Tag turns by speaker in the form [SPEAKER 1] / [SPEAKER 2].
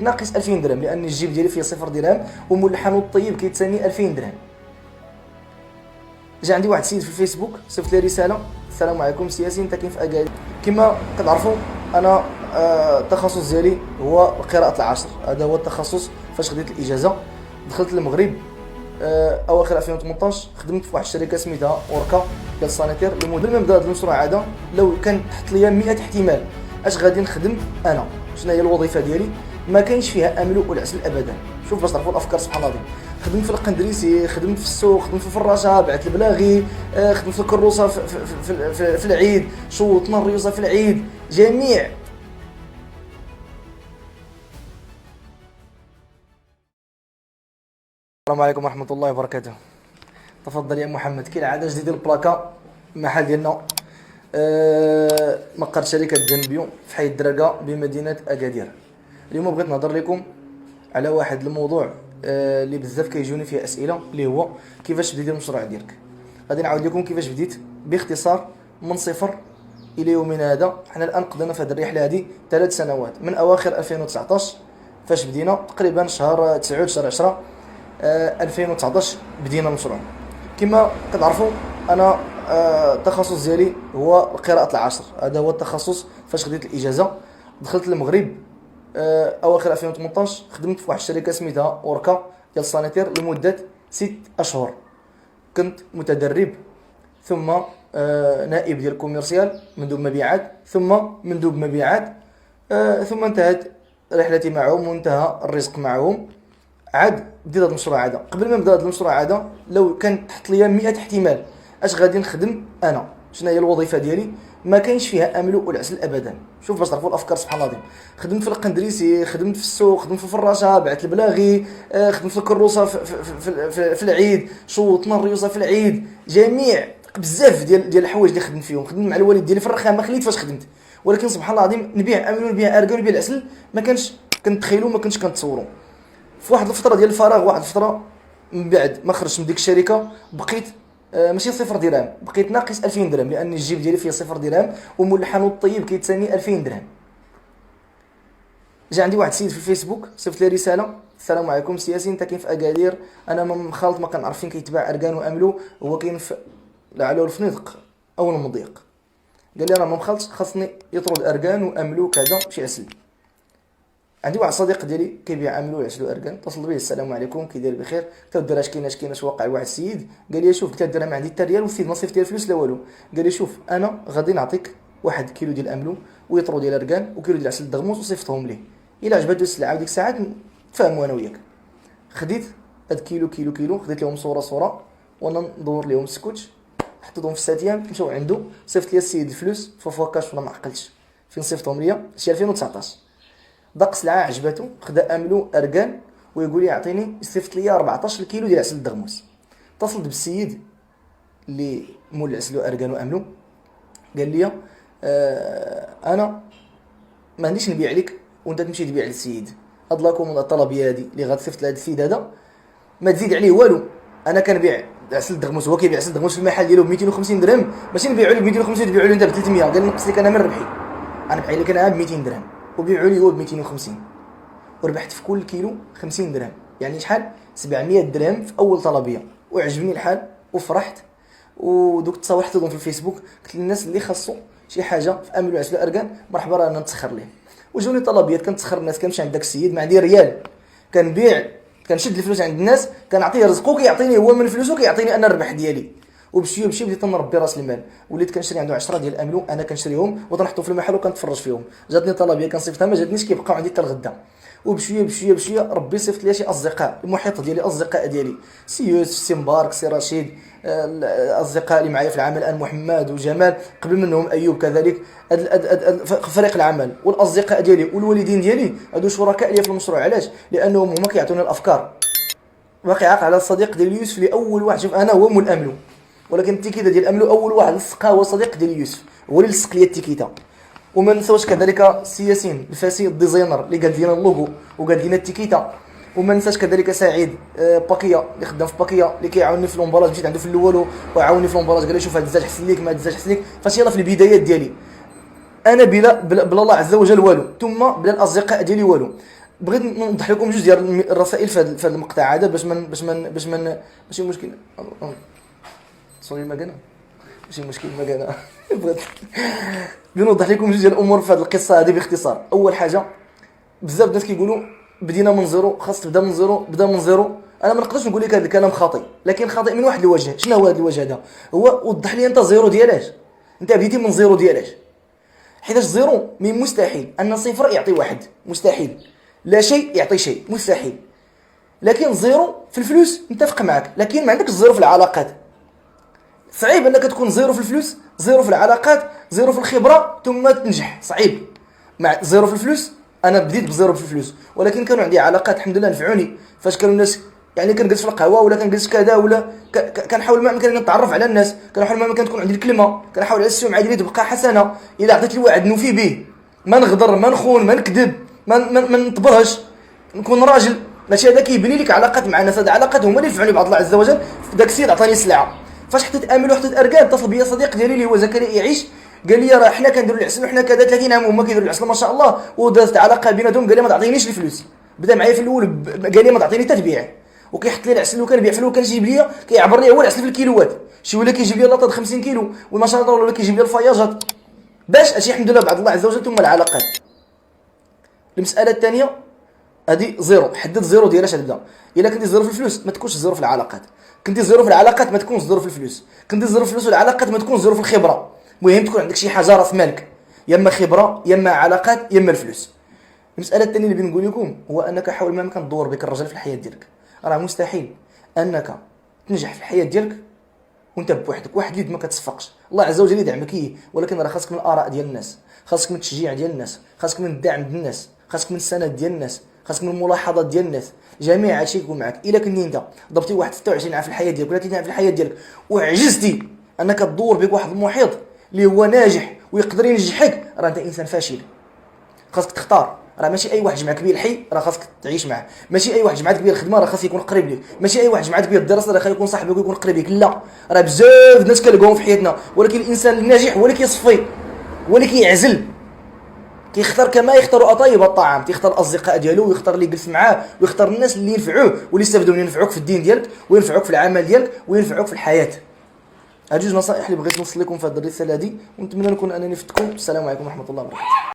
[SPEAKER 1] ناقص 2000 درهم لان الجيب ديالي فيه 0 درهم ومول الحانوت الطيب كيتساني 2000 درهم. جا عندي واحد السيد في الفيسبوك صيفط لي رساله: السلام عليكم سي ياسين، انت كاين في اكادير. كما كتعرفوا انا التخصص ديالي هو قراءه العصر، هذا هو التخصص. فاش خديت الاجازه دخلت المغرب اواخر 2018، خدمت في واحد الشركه سميتها اوركا ديال السانيتير. لمده ما بدا هذا المشروع هذا لو كان تحت ليا 100 احتمال اش غادي نخدم انا، شنو هي الوظيفه ديالي، ما كاينش فيها امل والعسل ابدا. شوف باش تعرفوا الافكار سبحان الله. خدمت في القندريسي، خدمت في السوق، خدمت في الفراشه، بعت البلاغي، خدمت في الكروسه في العيد، شوطنا الريوسه في العيد، جميع. السلام عليكم ورحمه الله وبركاته. تفضل يا محمد. كالعاده جديد البلاكا، المحل ديالنا مقر شركه جنبيو في حي الدرقه بمدينه اكادير. اليوم بغيت نهضر لكم على واحد الموضوع اللي بزاف كيجوني فيه اسئله، اللي هو كيفاش تبدا المشروع ديالك. غادي نعاود لكم كيفاش بديت باختصار من صفر الى يومنا هذا. حنا الان قضينا في هذه الرحله هذه 3 سنوات، من اواخر 2019 فاش بدينا تقريبا شهر 9 شهر 10 2019 بدينا المشروع. كما كتعرفوا انا التخصص ديالي هو قراءه العصر، هذا هو التخصص. فاش خديت الاجازه دخلت المغرب اواخر 2018، خدمت في واحد الشركه سميتها اوركا ديال السانيتير لمده 6 اشهر. كنت متدرب، ثم نائب ديال الكوميرسيال، مندوب مبيعات، ثم مندوب مبيعات، ثم انتهت رحلتي معهم وانتهى الرزق معهم. عاد بديت هذا المشروع هذا. قبل ما نبدا هذا المشروع هذا لو كان تحت ليا 100 احتمال اش غادي نخدم انا، شنو هي الوظيفه ديالي، ما كاينش فيها امل والعسل ابدا. شوف باش تعرفوا الافكار سبحان الله. خدمت في القندريسي، خدمت في السوق، خدمت في الفراشه، بعت البلاغي، خدمت في الكروسه في العيد، شوطنا الريوسه في العيد، جميع بزاف ديال الحوايج اللي خدمت فيهم. خدمت مع الوالد ديالي في الرخامه، خليت فاش خدمت. ولكن سبحان الله العظيم نبيع امل ونبيع اركان ونبيع العسل ما كانش كنتخيلوا، ما كنتش كنتصوروا. في واحد الفتره ديال الفراغ، واحد الفتره من بعد ما خرجت من ديك الشركه، بقيت ماشي 0 درهم، بقيت ناقص 2000 درهم لان الجيب ديالي فيه 0 درهم ومول الحانوت الطيب كيتساني 2000 درهم. جا عندي واحد السيد في الفيسبوك صيفط لي رساله: السلام عليكم سي ياسين، انت كاين في اكادير. انا مخالط، ما كنعرف فين كيتباع اركان واملو، هو كاين في لعلو الفنيدق او المضيق. قال لي انا ما مخالطش، خاصني يطرد اركان واملو كذا شي عسل. عندي واحد صديق ديالي كيبيع املو ويعسلو اركان، اتصل به: السلام عليكم كي داير بخير. قلت له دير اش كاين اش واقع. واحد السيد قال لي شوف، 3 درهم عندي حتى ريال، والسيد ما صيفط لي الفلوس لا والو. قال لي شوف، انا غادي نعطيك 1 كيلو ديال الاملو ويطرو ديال الاركان وكيلو ديال عسل الدغموس وصيفطهم ليه، الا عجبته السلعه وديك الساعات نتفاهموا انا وياك. خديت هاد كيلو خديت لهم صوره وانا ندور لهم السكوتش، حطيتهم في الساتيان، مشاو عنده، صيفط لي السيد الفلوس فوكاش وانا ما عقلتش فين صيفطهم ليا. شي 2019 دق سلعه عجبته، خدا املو اركان ويقول لي يعطيني، يصيفط لي 14 كيلو ديال عسل الدغموس. اتصلت بالسيد اللي مول العسل واركان واملو، قال لي انا ما عنديش نبيع لك وانت تمشي تبيع للسيد. هاد لاكوموند الطلبيه هادي اللي غتصيفط لهاد السيد هذا ما تزيد عليه والو. انا كنبيع عسل الدغموس، هو كيبيع عسل الدغموس في المحل ديالو ب 250 درهم، ماشي نبيعو لك ب 250 تبيعو له انت ب 300. قال لي نقص لك انا من ربحي، انا بحال لك انا ب 200 درهم وبيعوا لي هو ب 250، وربحت في كل كيلو 50 درهم، يعني شحال 700 درهم في اول طلبيه. وعجبني الحال وفرحت. ودوك التصاور حطيتهم في الفيسبوك، قلت للناس اللي خاصو شي حاجه في امل وعسل اركان مرحبا رانا نتسخر ليه. وجوني طلبيات كنتسخر الناس، كنمشي عند داك السيد ما عندي ريال، كنبيع، كنشد الفلوس عند الناس، كنعطيه رزقو، كيعطيني هو من فلوسو، كيعطيني انا الربح ديالي. وبشويه بديت نربي راس المال. وليت كنشري عنده 10 ديال الاملو، انا كنشريهم وتنحطهم في المحل وكنتفرج فيهم. جاتني طلبيه كنصيفطها، ما جاتنيش، كيبقاو عندي حتى الغدا. وبشويه ربي صيفط لي شي اصدقاء، المحيط ديالي، اصدقاء ديالي، سي يوسف، سي مبارك، سي رشيد، الاصدقاء اللي معايا في العمل الان محمد وجمال، قبل منهم ايوب كذلك، فريق العمل والاصدقاء ديالي والوالدين ديالي، هادو شركاء ليا في المشروع. علاش؟ لانهم هما كيعطوني الافكار. باقي عاقل على الصديق ديال يوسف اللي اول واحد، شوف انا هو مول املو، ولكن التيكيتا ديال املو اول واحد لصقها هو صديق ديال يوسف، هو اللي لصق لي التيكيتا. وما نساوش كذلك سي ياسين الفاسي الديزاينر اللي قاد لينا اللوغو وقاد لينا التيكيتا. وما نساش كذلك سعيد باكيه اللي خدام في باكيه، اللي كيعاونني في لومبالاج. مشيت عنده في الاول وعاوني في لومبالاج، قال لي شوف هاد الدجاج حسن ليك، ما هاد الدجاج حسن ليك. فاش يلاه في البدايات ديالي انا بلا الله عز وجل والو، ثم بلا الاصدقاء ديالي والو. بغيت نوضح لكم جوج ديال الرسائل في هذا المقطع هذا باش من ماشي مشكل. صوني ما قالنا ماشي مشكل ما قالنا. بغيت نوضح لكم جوج ديال الامور في هذه القصه هذه باختصار. اول حاجه، بزاف الناس كيقولوا بدينا من زيرو، خاص تبدا من زيرو، بدا من زيرو. انا ما نقدرش نقول لك هذا الكلام خاطئ، لكن خاطئ من واحد الوجه. شنو هو هذا الوجه هذا؟ هو وضح لي انت زيرو ديالاش، انت بديتي من زيرو ديالاش؟ حيتاش زيرو من مستحيل ان صفر يعطي واحد، مستحيل. لا شيء يعطي شيء، مستحيل. لكن زيرو في الفلوس نتفق معك، لكن ما عندكش زيرو في العلاقات. صعيب انك تكون زيرو في الفلوس، زيرو في العلاقات، زيرو في الخبره ثم تنجح، صعيب. مع زيرو في الفلوس، انا بديت بزيرو في الفلوس، ولكن كانوا عندي علاقات الحمد لله نفعوني. فاش كانوا الناس يعني كنجلس في القهوه ولا كنجلس كذا ولا كنحاول ما امكن نتعرف على الناس، كنحاول ما امكن تكون عندي الكلمه، كنحاول على السمعه ديالي تبقى حسنه. الا عطيت الوعد نوفي به، ما نغدر، ما نخون، ما نكذب، ما نتبرهش، نكون راجل. ماشي هذا كيبني لك علاقات مع الناس. هاد العلاقات هما اللي ينفعوني بعض الله عز وجل. داك السيد عطاني السلعه، فاش حطيت امل وحطيت اركان، اتصل بيا صديق ديالي اللي هو زكريا يعيش، قال لي راه حنا كنديروا العسل وحنا كذا 30 عام وهما كيديروا العسل ما شاء الله، ودازت علاقه بيناتهم. قال لي ما تعطينيش الفلوس، بدا معايا في الاول قال لي ما تعطيني تتبيع، وكيحط لي العسل وكنبيع في الاول، كنجيب ليا كيعبر لي هو العسل في الكيلوات، شي ولا كيجيب لي لاطه 50 كيلو وما شاء الله، ولا كيجيب لي الفياجات باش هادشي الحمد لله بعد الله عز وجل. ثم العلاقات. المساله الثانيه هذه زيرو، حدد زيرو ديالاش تبدا. الا كنتي زيرو في الفلوس ما تكونش زيرو في العلاقات، كنتي زيرو في العلاقات ما تكونش زيرو في الفلوس، كنتي زيرو في الفلوس والعلاقات ما تكونش زيرو في الخبره. المهم تكون عندك شي حاجه راس مالك، يا اما خبره يا اما علاقات يا اما الفلوس. المساله الثانيه اللي بنقول لكم هو انك حاول ما امكن تدور بك الرجل في الحياه ديالك. راه مستحيل انك تنجح في الحياه ديالك وانت بوحدك، واحد اليد ما كتصفقش. الله عز وجل يدعمك ولكن راه خاصك من الاراء ديال الناس، خاصك من التشجيع ديال الناس، خاصك من الدعم ديال الناس، خاصك من السند ديال الناس، خاصك من الملاحظات ديال الناس. جميع هادشي يكون معك. الا كنتي انت ضربتي واحد 26 عام في الحياه ديالك ولا 30 عام في الحياه ديالك وعجزتي انك تدور بك واحد المحيط اللي هو ناجح ويقدر ينجحك، راه انت انسان فاشل. خاصك تختار. راه ماشي اي واحد جمعك بيه الحي راه خاصك تعيش معاه، ماشي اي واحد جمعك بيه الخدمه راه خاص يكون قريب لك، ماشي اي واحد جمعك بيه الدراسه راه خاص يكون صاحبك ويكون قريب لك. لا، راه بزاف الناس كنلقاهم في حياتنا، ولكن الانسان الناجح هو اللي كيصفي، هو اللي كيعزل، كيختار كما يختار اطيب الطعام، كيختار الاصدقاء ديالو ويختار اللي يجلس معاه ويختار الناس اللي ينفعوه واللي يستافدوا من ينفعوك في الدين ديالك وينفعوك في العمل ديالك وينفعوك في الحياه. هاد جوج نصائح اللي بغيت نوصل لكم في هذه الرساله هذه، ونتمنى نكون انني فتكم. السلام عليكم ورحمه الله وبركاته.